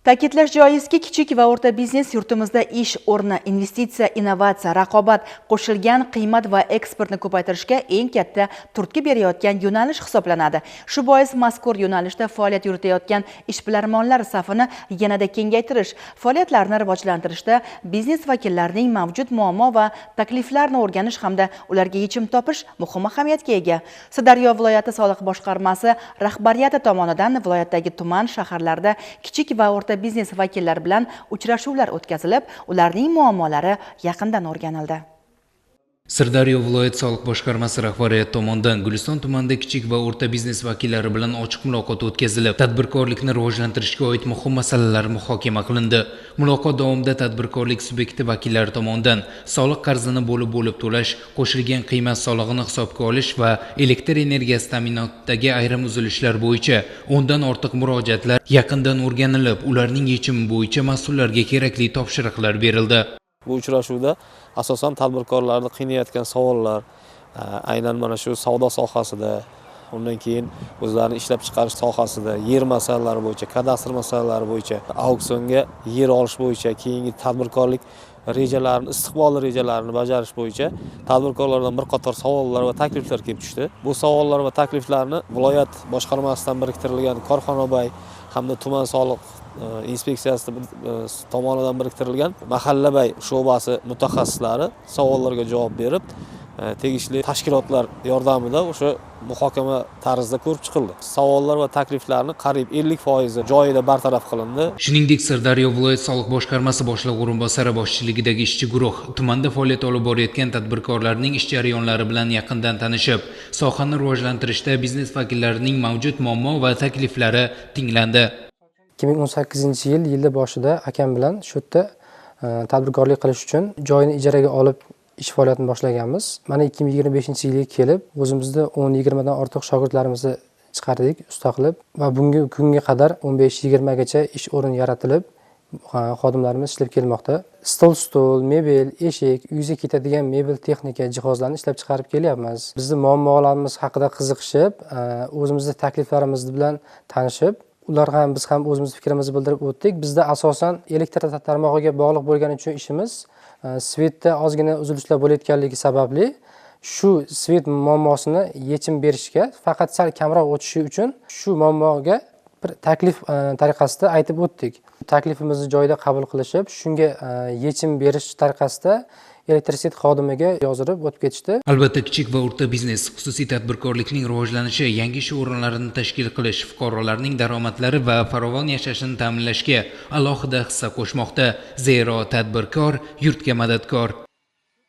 Ta'kidlash joizki, kichik va o'rta biznes yurtimizda ish o'rni, investitsiya, innovatsiya, raqobat, qo'shilgan qiymat va eksportni ko'paytirishga eng katta turtki berayotgan yo'nalish hisoblanadi. Shu bois mazkur yo'nalishda faoliyat yuritayotgan ishbilarmonlar safini yanada kengaytirish, faoliyatlarni rivojlantirishda biznes vakillarining mavjud muammo va takliflarni o'rganish hamda ularga yechim topish muhim ahamiyatga ega. Sirdaryo viloyati soliq boshqarmasi rahbariyati tomonidan viloyatdagi tuman shaharlarda kichik va o'rta biznes vakillari bilan uchrashuvlar o'tkazilib, ularning muammolari yaqindan o'rganildi. Sirdaryo viloyat soliq boshqarmasi rahbariyati tomonidan Guliston tumanida kichik va o'rta biznes vakillari bilan ochiq muloqot o'tkazilib, tadbirkorlikni rivojlantirishga oid muhim masalalar muhokama qilindi. Muloqot davomida tadbirkorlik subyekti vakillari tomonidan soliq qarzini bo'lib to'lash, qo'shilgan qiymat solig'ini hisobga olish va elektr energiyasi ta'minotidagi ayrim uzilishlar bo'yicha 10 dan ortiq murojaatlar yaqindan o'rganilib, ularning yechimi bo'yicha mas'ullarga kerakli topshiriqlar berildi. Bu uchrashuvda asosan tadbirkorlarni qiynayotgan savollar, aynan mana shu savdo sohasida, undan keyin o'zlarini ishlab chiqarish sohasida, yer masalalari bo'yicha, kadastr masalalari bo'yicha, auksionga yer olish bo'yicha, keyingi tadbirkorlik rejalarini, istiqbolli rejalarini bajarish bo'yicha tadbirkorlardan bir qator savollar va takliflar kelib tushdi. Bu savollar va takliflarni viloyat boshqarmasidan biriktirilgan korxonabay hamda tuman soliq inspeksiyasi tomonidan biriktirilgan mahallabay sho'basi mutaxassislari savollarga javob berib, tegishli tashkilotlar yordamida o'sha muhokama tarzida ko'rib chiqildi. Savollar va takliflarning qariyb 50% joyida bartaraf qilindi. Shuningdek, Sirdaryo viloyat soliq boshqarmasi boshlig'i o'rinbosari boshchiligidagi ishchi guruh tumanda faoliyat olib borayotgan tadbirkorlarning ish jarayonlari bilan yaqindan tanishib, sohani rivojlantirishda biznes vakillarining mavjud muammo va takliflari tinglandi. 2018-yilda boshida akam bilan shu yerda tadbirkorlik qilish uchun joyni ijaraga olib ish faoliyatini boshlaganmiz. Mana 2025-yilga kelib, o'zimizda 10-20 dan ortiq shogirdlarimizni chiqardik, usta qilib va bunga kunga qadar 15-20 gacha ish o'rni yaratilib, xodimlarimiz ishlab kelmoqda. Stol, mebel, eshik, uyga ketadigan mebel texnika jihozlarni ishlab chiqarib kelyapmiz. Bizning muammolarimiz haqida qiziqishib, o'zimizning takliflarimiz bilan tanishib, ular ham biz ham o'zimiz fikrimizni bildirib o'tdik. Bizda asosan elektr tarmog'iga bog'liq bo'lgani uchun ishimiz svetda ozgina uzilishlar bo'layotganligi sababli shu svet muammosini yechim berishga faqat sal kamroq o'tishi uchun shu muammoga bir taklif tariqasida aytib o'tdik. Taklifimizni joyida qabul qilishib, shunga yechim berish tariqasida elektrisitet xodimiga yozdirib o'tib ketishdi. Albatta, kichik va o'rta biznes, xususiy tadbirkorlikning rivojlanishi, yangi ish o'rinlarini tashkil qilish, fuqarolarning daromadlari va farovon yashashini ta'minlashga alohida hissa qo'shmoqda. Zero tadbirkor yurtga madadkor.